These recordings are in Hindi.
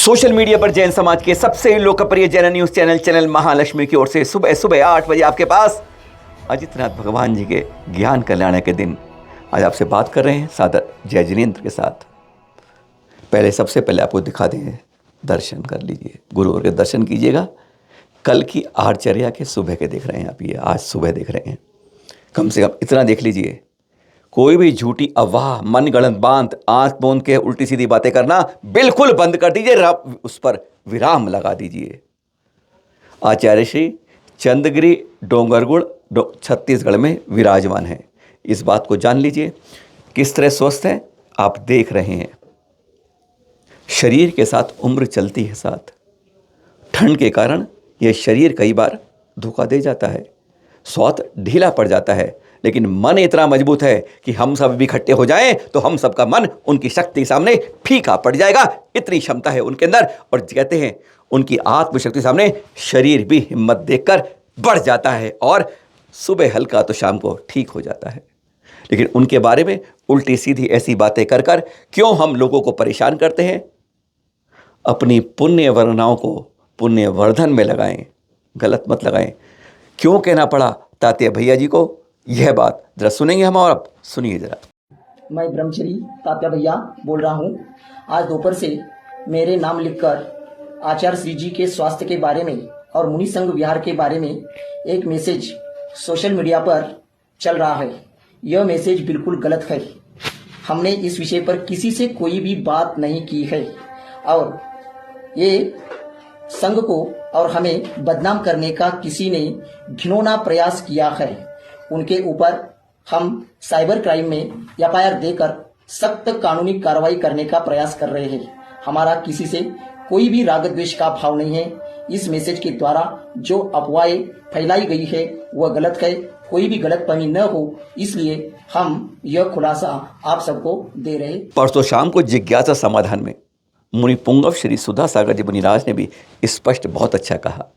सोशल मीडिया पर जैन समाज के सबसे लोकप्रिय जैन न्यूज चैनल महालक्ष्मी की ओर से सुबह सुबह 8 बजे आपके पास अजितनाथ भगवान जी के ज्ञान कल्याण के दिन आज आपसे बात कर रहे हैं सादर जय जिनेंद्र के साथ। पहले सबसे पहले आपको दिखा दें, दर्शन कर लीजिए, गुरुवर के दर्शन कीजिएगा। कल की आहारचर्या के सुबह के देख रहे हैं आप, ये आज सुबह देख रहे हैं। कम से कम इतना देख लीजिए, कोई भी झूठी अफवाह, मन गढ़ंत बात, आंख मूंद के उल्टी सीधी बातें करना बिल्कुल बंद कर दीजिए, उस पर विराम लगा दीजिए। आचार्य श्री चंद्रगिरी डोंगरगुड़ छत्तीसगढ़ में विराजमान है। इस बात को जान लीजिए, किस तरह स्वस्थ हैं आप देख रहे हैं। शरीर के साथ उम्र चलती है साथ। ठंड के कारण यह शरीर कई बार धोखा दे जाता है, स्वास्थ्य ढीला पड़ जाता है, लेकिन मन इतना मजबूत है कि हम सब भी इकट्ठे हो जाएं तो हम सबका मन उनकी शक्ति के सामने फीका पड़ जाएगा। इतनी क्षमता है उनके अंदर। और कहते हैं उनकी आत्मशक्ति सामने शरीर भी हिम्मत देखकर बढ़ जाता है और सुबह हल्का तो शाम को ठीक हो जाता है। लेकिन उनके बारे में उल्टी सीधी ऐसी बातें कर कर क्यों हम लोगों को परेशान करते हैं। अपनी पुण्य वर्णाओं को पुण्य वर्धन में लगाएं, गलत मत लगाएं। क्यों कहना पड़ा तात्या भैया जी को, यह बात जरा सुनेंगे हम, और आप सुनिए जरा। मैं ब्रह्मचरी तात्या भैया बोल रहा हूँ। आज दोपहर से मेरे नाम लिखकर आचार्य श्री जी के स्वास्थ्य के बारे में और मुनि संघ विहार के बारे में एक मैसेज सोशल मीडिया पर चल रहा है। यह मैसेज बिल्कुल गलत है। हमने इस विषय पर किसी से कोई भी बात नहीं की है और ये संघ को और हमें बदनाम करने का किसी ने घिनौना प्रयास किया है। उनके ऊपर हम साइबर क्राइम में एफआईआर देकर सख्त कानूनी कार्रवाई करने का प्रयास कर रहे हैं। हमारा किसी से कोई भी राग द्वेष का भाव नहीं है। इस मैसेज के द्वारा जो अफवाहें फैलाई गई है वह गलत है। कोई भी गलतफहमी न हो, इसलिए हम यह खुलासा आप सबको दे रहे। परसों शाम को जिज्ञासा समाधान में मुनि पुंगव श्री सुधा सागर जी मुनिराज ने भी स्पष्ट बहुत अच्छा कहा।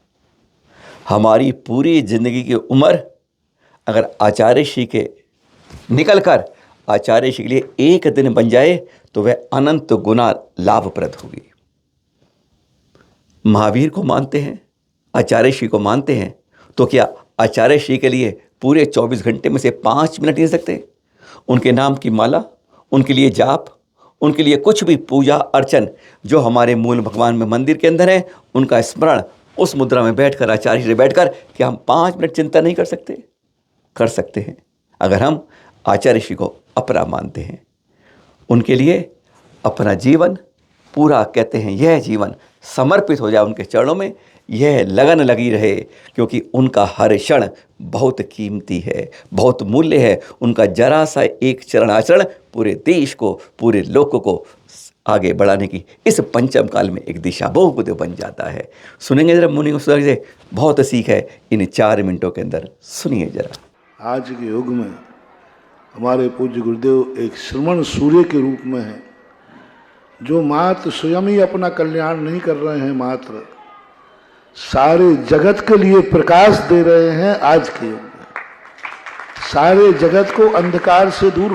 हमारी पूरी जिंदगी की उम्र अगर आचार्य श्री के निकलकर आचार्य श्री के लिए एक दिन बन जाए तो वह अनंत गुना लाभप्रद होगी। महावीर को मानते हैं, आचार्य श्री को मानते हैं, तो क्या आचार्य श्री के लिए पूरे 24 घंटे में से 5 मिनट नहीं सकते? उनके नाम की माला, उनके लिए जाप, उनके लिए कुछ भी पूजा अर्चन जो हमारे मूल भगवान में मंदिर के अंदर है, उनका स्मरण उस मुद्रा में बैठकर आचार्य श्री बैठकर क्या हम 5 मिनट चिंता नहीं कर सकते? कर सकते हैं अगर हम आचार्य श्री को अपना मानते हैं। उनके लिए अपना जीवन पूरा, कहते हैं यह जीवन समर्पित हो जाए उनके चरणों में, यह लगन लगी रहे, क्योंकि उनका हर क्षण बहुत कीमती है, बहुत मूल्य है। उनका जरा सा एक चरण आचरण पूरे देश को, पूरे लोक को आगे बढ़ाने की इस पंचम काल में एक दिशा बहु बन जाता है। सुनेंगे जरा मुनि सुधा से, बहुत सीख है इन 4 मिनटों के अंदर। सुनिए जरा। आज के युग में हमारे पूज्य गुरुदेव एक श्रमण सूर्य के रूप में हैं, जो मात्र स्वयं ही अपना कल्याण नहीं कर रहे हैं, मात्र सारे जगत के लिए प्रकाश दे रहे हैं। आज के युग में सारे जगत को अंधकार से दूर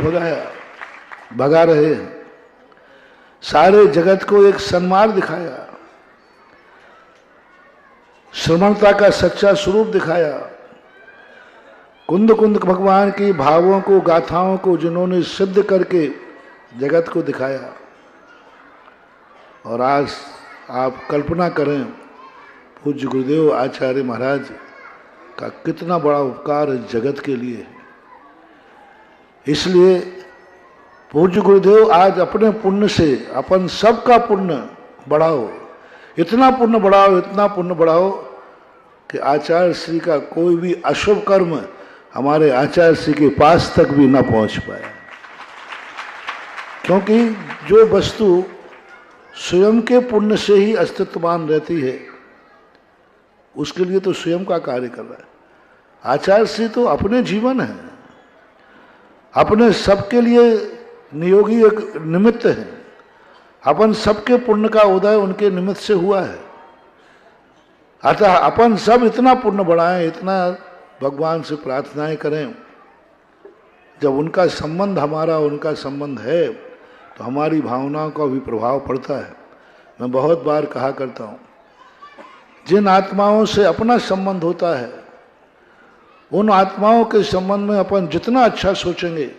भगा रहे हैं, सारे जगत को एक सन्मार्ग दिखाया, श्रमणता का सच्चा स्वरूप दिखाया। कुंद कुंद भगवान की भावों को, गाथाओं को जिन्होंने सिद्ध करके जगत को दिखाया। और आज आप कल्पना करें पूज्य गुरुदेव आचार्य महाराज का कितना बड़ा उपकार इस जगत के लिए है। इसलिए पूज्य गुरुदेव आज अपने पुण्य से अपन सबका पुण्य बढ़ाओ, इतना पुण्य बढ़ाओ, इतना पुण्य बढ़ाओ कि आचार्य श्री का कोई भी अशुभ कर्म हमारे आचार्य श्री के पास तक भी ना पहुंच पाए। क्योंकि जो वस्तु स्वयं के पुण्य से ही अस्तित्वमान रहती है, उसके लिए तो स्वयं का कार्य कर रहा है। आचार्य श्री तो अपने जीवन है, अपने सबके लिए नियोगी एक निमित्त है। अपन सबके पुण्य का उदय उनके निमित्त से हुआ है। अतः अपन सब इतना पुण्य बढ़ाएं, इतना भगवान से प्रार्थनाएं करें। जब उनका संबंध हमारा उनका संबंध है तो हमारी भावनाओं का भी प्रभाव पड़ता है। मैं बहुत बार कहा करता हूँ, जिन आत्माओं से अपना संबंध होता है उन आत्माओं के संबंध में अपन जितना अच्छा सोचेंगे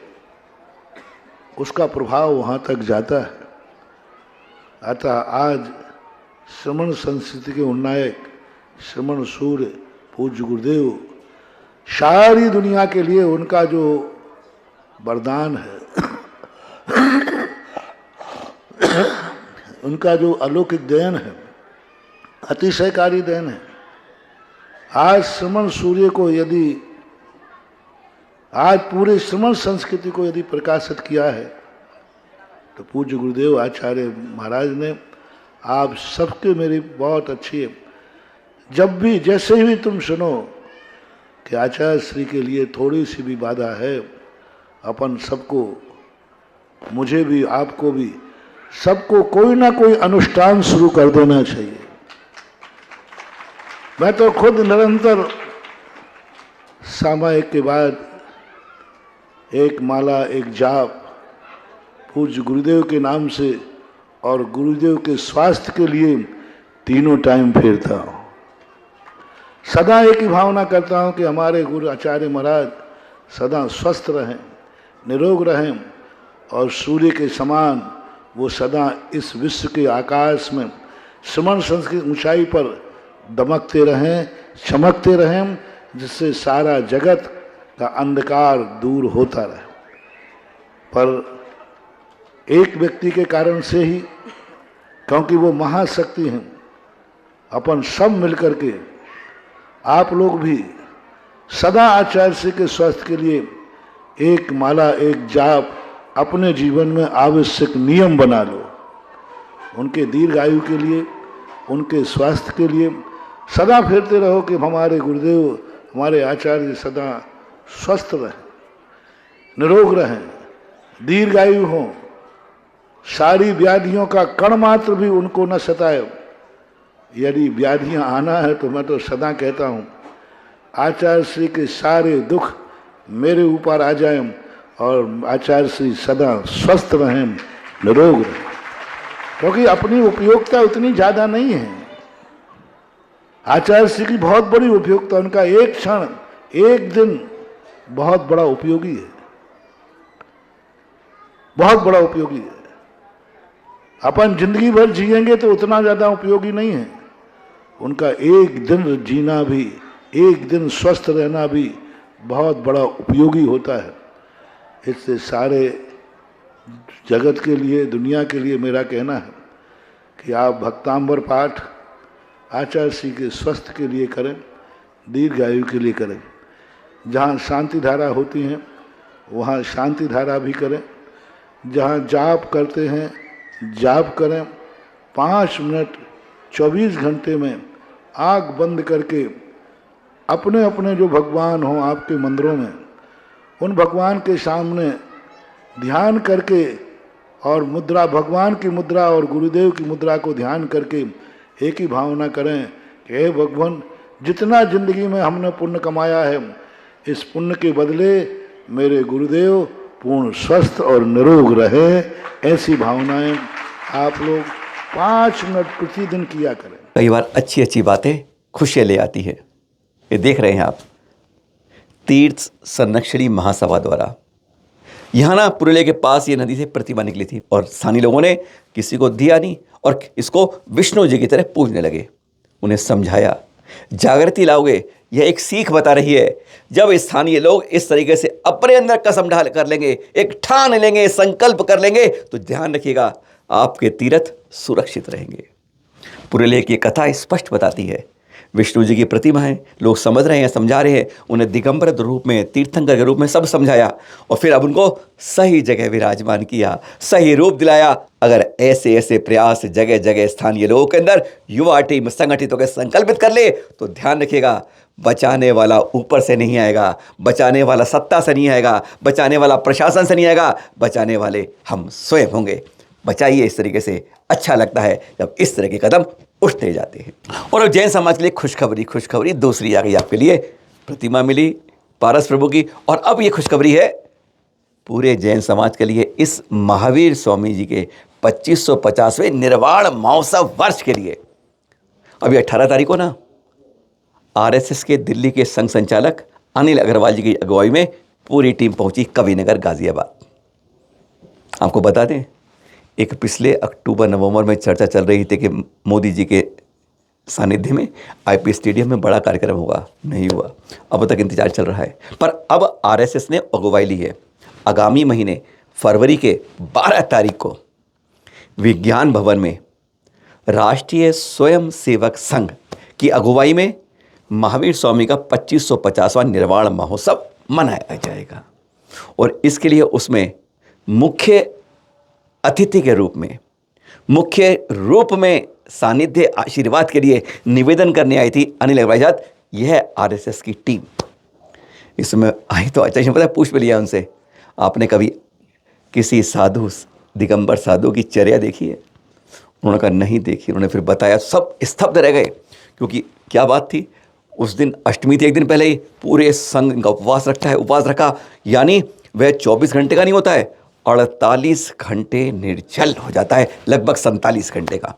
उसका प्रभाव वहाँ तक जाता है। अतः आज श्रमण संस्कृति के उन्नायक श्रमण सूर्य पूज्य गुरुदेव सारी दुनिया के लिए उनका जो वरदान है उनका जो अलौकिक देन है, अतिशयकारी देन है। आज श्रमण सूर्य को यदि आज पूरे श्रमण संस्कृति को यदि प्रकाशित किया है तो पूज्य गुरुदेव आचार्य महाराज ने। आप सबके मेरी बहुत अच्छी है। जब भी जैसे भी तुम सुनो कि आचार्य श्री के लिए थोड़ी सी भी बाधा है, अपन सबको, मुझे भी, आपको भी, सबको कोई ना कोई अनुष्ठान शुरू कर देना चाहिए। मैं तो खुद निरंतर सामायिक के बाद एक माला, एक जाप पूज्य गुरुदेव के नाम से और गुरुदेव के स्वास्थ्य के लिए तीनों टाइम फेरता हूँ। सदा एक ही भावना करता हूँ कि हमारे गुरु आचार्य महाराज सदा स्वस्थ रहें, निरोग रहें और सूर्य के समान वो सदा इस विश्व के आकाश में श्रमण संस्कृति ऊंचाई पर दमकते रहें, चमकते रहें, जिससे सारा जगत का अंधकार दूर होता रहे। पर एक व्यक्ति के कारण से ही, क्योंकि वो महाशक्ति हैं, अपन सब मिलकर के, आप लोग भी सदा आचार्य श्री के स्वास्थ्य के लिए एक माला, एक जाप अपने जीवन में आवश्यक नियम बना लो। उनके दीर्घायु के लिए, उनके स्वास्थ्य के लिए सदा फेरते रहो कि हमारे गुरुदेव, हमारे आचार्य सदा स्वस्थ रहें, निरोग रहें, दीर्घायु हों, सारी व्याधियों का कण मात्र भी उनको न सताए। यदि व्याधियां आना है तो मैं तो सदा कहता हूँ आचार्य श्री के सारे दुख मेरे ऊपर आ जाएं और आचार्य श्री सदा स्वस्थ रहें, निरोग रहें, क्योंकि अपनी उपयोगिता उतनी ज़्यादा नहीं है। आचार्य श्री की बहुत बड़ी उपयोगिता, उनका एक क्षण, एक दिन बहुत बड़ा उपयोगी है, बहुत बड़ा उपयोगी है। अपन जिंदगी भर जिएंगे तो उतना ज़्यादा उपयोगी नहीं है। उनका एक दिन जीना भी, एक दिन स्वस्थ रहना भी बहुत बड़ा उपयोगी होता है। इससे सारे जगत के लिए, दुनिया के लिए मेरा कहना है कि आप भक्तांबर पाठ आचार्य श्री के स्वास्थ्य के लिए करें, दीर्घायु के लिए करें। जहाँ शांति धारा होती हैं वहाँ शांति धारा भी करें। जहाँ जाप करते हैं जाप करें। 5 मिनट 24 घंटे में आँख बंद करके अपने अपने जो भगवान हों आपके मंदिरों में, उन भगवान के सामने ध्यान करके और मुद्रा, भगवान की मुद्रा और गुरुदेव की मुद्रा को ध्यान करके एक ही भावना करें कि हे भगवान, जितना जिंदगी में हमने पुण्य कमाया है, इस पुण्य के बदले मेरे गुरुदेव पूर्ण स्वस्थ और निरोग रहे। ऐसी भावनाएं आप लोग 5 मिनट प्रतिदिन किया करें। कई बार अच्छी अच्छी बातें खुशियाँ ले आती है। ये देख रहे हैं आप, तीर्थ संरक्षणी महासभा द्वारा यहाँ ना पुरुलिया के पास ये नदी से प्रतिमा निकली थी और स्थानीय लोगों ने किसी को दिया नहीं और इसको विष्णु जी की तरह पूजने लगे। उन्हें समझाया, जागृति लाओगे, यह एक सीख बता रही है। जब स्थानीय लोग इस तरीके से अपने अंदर कसम ढाल कर लेंगे, एक ठान लेंगे, संकल्प कर लेंगे, तो ध्यान रखिएगा आपके तीर्थ सुरक्षित रहेंगे। पुरुलिया की कथा स्पष्ट बताती है, विष्णु जी की प्रतिमा है, लोग समझ रहे हैं, समझा रहे हैं, उन्हें दिगंबर रूप में, तीर्थंकर के रूप में सब समझाया और फिर अब उनको सही जगह विराजमान किया, सही रूप दिलाया। अगर ऐसे ऐसे प्रयास जगह जगह स्थानीय लोगों के अंदर युवा टीम संगठित होकर संकल्पित कर ले तो ध्यान रखिएगा, बचाने वाला ऊपर से नहीं आएगा, बचाने वाला सत्ता से नहीं आएगा, बचाने वाला प्रशासन से नहीं आएगा, बचाने वाले हम स्वयं होंगे। बचाइए इस तरीके से। अच्छा लगता है जब इस तरह के कदम उठते जाते हैं। और अब जैन समाज के लिए खुशखबरी दूसरी आ गई आपके लिए। प्रतिमा मिली पारस प्रभु की और अब ये खुशखबरी है पूरे जैन समाज के लिए। इस महावीर स्वामी जी के 2550वें निर्वाण महोत्सव वर्ष के लिए अभी 18 तारीख को ना आरएसएस के दिल्ली के संघ संचालक अनिल अग्रवाल जी की अगुवाई में पूरी टीम पहुंची कविनगर गाजियाबाद। आपको बता दें, एक पिछले अक्टूबर नवंबर में चर्चा चल रही थी कि मोदी जी के सानिध्य में आईपी स्टेडियम में बड़ा कार्यक्रम होगा, नहीं हुआ। अब तक इंतजार चल रहा है, पर अब आरएसएस ने अगुवाई ली है। आगामी महीने फरवरी के 12 तारीख को विज्ञान भवन में राष्ट्रीय स्वयं सेवक संघ की अगुवाई में महावीर स्वामी का 2550वां निर्वाण महोत्सव मनाया जाएगा और इसके लिए उसमें मुख्य अतिथि के रूप में सानिध्य आशीर्वाद के लिए निवेदन करने आई थी अनिल अग्रवाल। यह आरएसएस की टीम इसमें आई तो अच्छा पता पूछ भी लिया उनसे, आपने कभी किसी साधु दिगंबर साधु की चर्या देखी है? उन्होंने कहा नहीं देखी। उन्होंने फिर बताया, सब स्तब्ध रह गए, क्योंकि क्या बात थी, उस दिन अष्टमी थी, एक दिन पहले ही पूरे संघ का उपवास रखा, यानी वह 24 घंटे का नहीं होता है, 48 घंटे निर्जल हो जाता है, लगभग 47 घंटे का।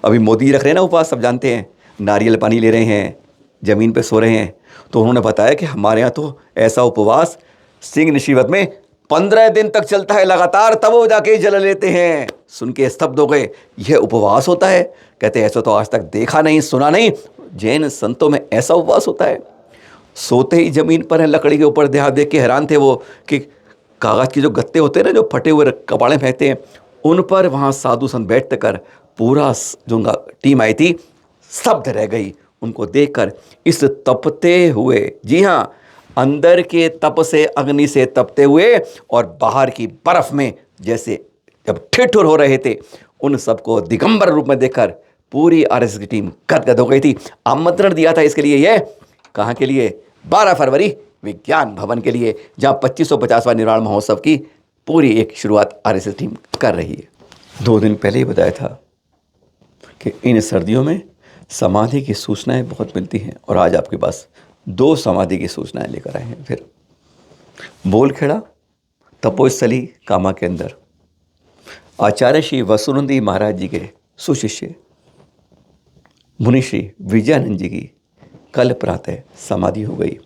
अभी मोदी जी रख रहे हैं ना उपवास, सब जानते हैं, नारियल पानी ले रहे हैं, ज़मीन पे सो रहे हैं। तो उन्होंने बताया कि हमारे यहाँ तो ऐसा उपवास सिंह नसीबत में 15 दिन तक चलता है लगातार, तब वो जाके जल लेते हैं। सुन के स्तब्ध हो गए, यह उपवास होता है? कहते ऐसा तो आज तक देखा नहीं, सुना नहीं, जैन संतों में ऐसा उपवास होता है। सोते ही ज़मीन पर है, लकड़ी के ऊपर देख के हैरान थे वो कि कागज़ के जो गत्ते होते हैं ना, जो फटे हुए कबाड़े फेंकते हैं, उन पर वहाँ साधु संत बैठ कर पूरा जो उनका टीम आई थी स्तब्ध रह गई उनको देखकर। इस तपते हुए, जी हाँ, अंदर के तप से, अग्नि से तपते हुए और बाहर की बर्फ में जैसे जब ठिठुर हो रहे थे, उन सबको दिगंबर रूप में देखकर पूरी आरएसएस की टीम गदगद हो गई थी। आमंत्रण दिया था इसके लिए, ये कहाँ के लिए? 12 फरवरी विज्ञान भवन के लिए, जहाँ 2550वां निर्वाण महोत्सव की पूरी एक शुरुआत आरएसएस टीम कर रही है। 2 दिन पहले ही बताया था कि इन सर्दियों में समाधि की सूचनाएं बहुत मिलती हैं, और आज आपके पास 2 समाधि की सूचनाएं लेकर आए हैं। फिर बोलखेड़ा तपोस्थली कामा के अंदर आचार्य श्री वसुनंदी महाराज जी के सुशिष्य मुनि श्री विजयानंद जी की कल प्रातः समाधि हो गई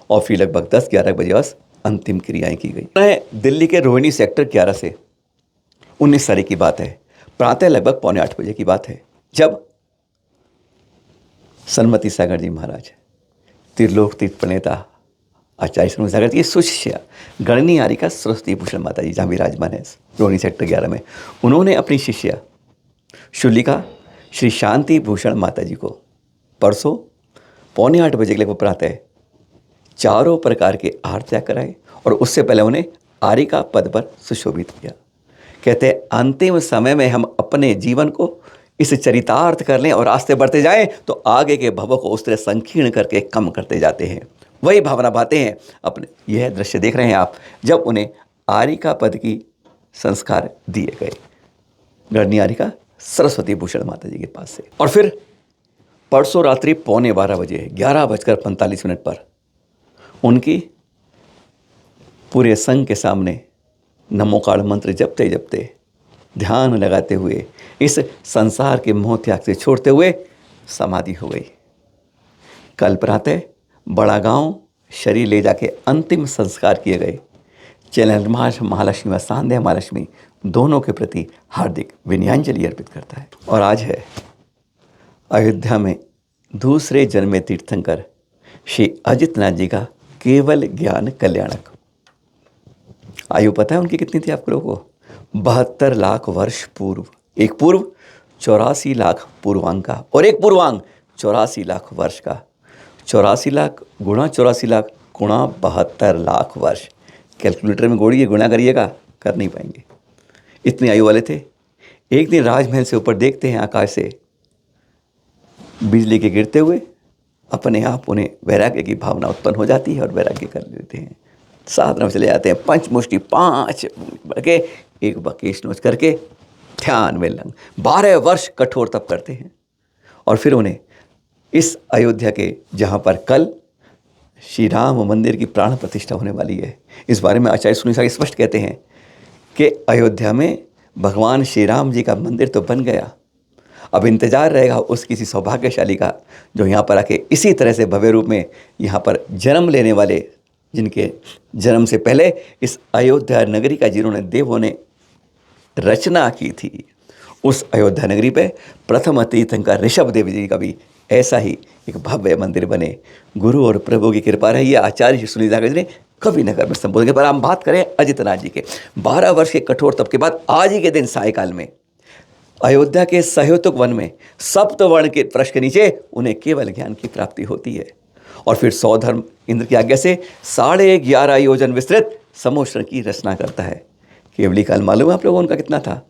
और फिर लगभग 10-11 बजे बस अंतिम क्रियाएं की गई। दिल्ली के रोहिणी सेक्टर 11 से 19 तारीख की बात है, प्रातः लगभग 7:45 बजे की बात है, जब सन्मति सागर जी महाराज, त्रिलोक तीर्थ प्रणेता आचार्य सन्मति सागर जी की सुशिष्या गणनी आरिका सरस्वती भूषण माता जी जहाँ विराजमान है रोहिणी सेक्टर 11 में, उन्होंने अपनी शिष्या शुलिका श्री शांति भूषण माता जी को परसों 7:45 बजे के लगभग प्रातः चारों प्रकार के आहार त्याग कराए और उससे पहले उन्हें आरिका पद पर सुशोभित किया। कहते हैं अंतिम समय में हम अपने जीवन को इस चरितार्थ कर लें और रास्ते बढ़ते जाएं तो आगे के भवों को उस तरह संकीर्ण करके कम करते जाते हैं। वही भावना पाते हैं अपने। यह दृश्य देख रहे हैं आप, जब उन्हें आरिका पद की संस्कार दिए गए गणनी आरिका सरस्वती भूषण माता जी के पास से। और फिर परसों रात्रि 11:15 बजे 11:45 पर उनकी पूरे संघ के सामने नमोकाल मंत्र जपते जपते ध्यान लगाते हुए इस संसार के मोह त्याग से छोड़ते हुए समाधि हो गई। कल प्रातः बड़ा गांव शरीर ले जाके अंतिम संस्कार किए गए। चैनल महालक्ष्मी व सांध्य महालक्ष्मी दोनों के प्रति हार्दिक विनयांजलि अर्पित करता है। और आज है अयोध्या में दूसरे जन्मे तीर्थंकर श्री अजितनाथ जी का केवल ज्ञान कल्याणक। आयु पता है उनकी कितनी थी आप लोगों को? 72 लाख वर्ष पूर्व। एक पूर्व 84 लाख पूर्वांग का और एक पूर्वांग 84 लाख वर्ष का। 84 लाख गुणा 84 लाख गुणा 72 लाख वर्ष। कैलकुलेटर में गोड़िए गुणा करिएगा, कर नहीं पाएंगे। इतनी आयु वाले थे। एक दिन राजमहल से ऊपर देखते हैं आकाश से बिजली के गिरते हुए, अपने आप उन्हें वैराग्य की भावना उत्पन्न हो जाती है और वैराग्य कर लेते हैं। साधना में चले जाते हैं। पंचमुष्टि 5 के एक बकेश नोच करके ध्यान में लंग 12 वर्ष कठोर तप करते हैं। और फिर उन्हें इस अयोध्या के जहाँ पर कल श्री राम मंदिर की प्राण प्रतिष्ठा होने वाली है, इस बारे में आचार्य सुनील स्पष्ट कहते हैं कि अयोध्या में भगवान श्री राम जी का मंदिर तो बन गया, अब इंतज़ार रहेगा उस किसी सौभाग्यशाली का जो यहाँ पर आके इसी तरह से भव्य रूप में यहाँ पर जन्म लेने वाले, जिनके जन्म से पहले इस अयोध्या नगरी का जिन्होंने देवों ने रचना की थी, उस अयोध्या नगरी पे प्रथम तीर्थंकर ऋषभ देव जी का भी ऐसा ही एक भव्य मंदिर बने। गुरु और प्रभु की कृपा रही है। आचार्य श्री सुनील जी ने कवि नगर में संबोधन के पर हम बात करें अजितनाथ जी के 12 वर्ष के कठोर तप के बाद आज ही के दिन सायकाल में अयोध्या के सहयोतुक वन में सप्तवर्ण के वृक्ष के नीचे उन्हें केवल ज्ञान की प्राप्ति होती है और फिर सौधर्म इंद्र की आज्ञा से 11.5 योजन विस्तृत समोषण की रचना करता है। केवली काल मालूम है आप लोगों उनका कितना था?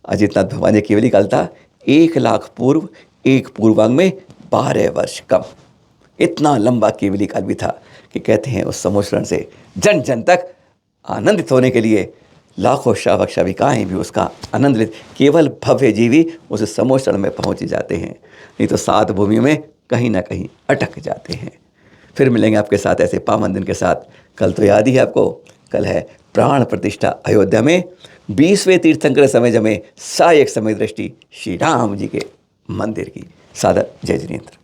अजितनाथ भगवान जी केवली काल था 1 लाख पूर्व, 1 पूर्वांग में 12 वर्ष कम। इतना लंबा केवली काल भी था कि कहते हैं उस समोषण से जन जन तक आनंदित होने के लिए लाखों श्रावक श्राविकाएँ भी उसका आनंद लेते, केवल भव्य जीवी उस समोषण में पहुँच जाते हैं, नहीं तो 7 भूमियों में कहीं ना कहीं अटक जाते हैं। फिर मिलेंगे आपके साथ ऐसे पावन दिन के साथ। कल तो याद ही है आपको, कल है प्राण प्रतिष्ठा अयोध्या में 20वें तीर्थंकर समय जमे सहायक समय दृष्टि श्री राम जी के मंदिर की। सादर जय जिनेन्द्र।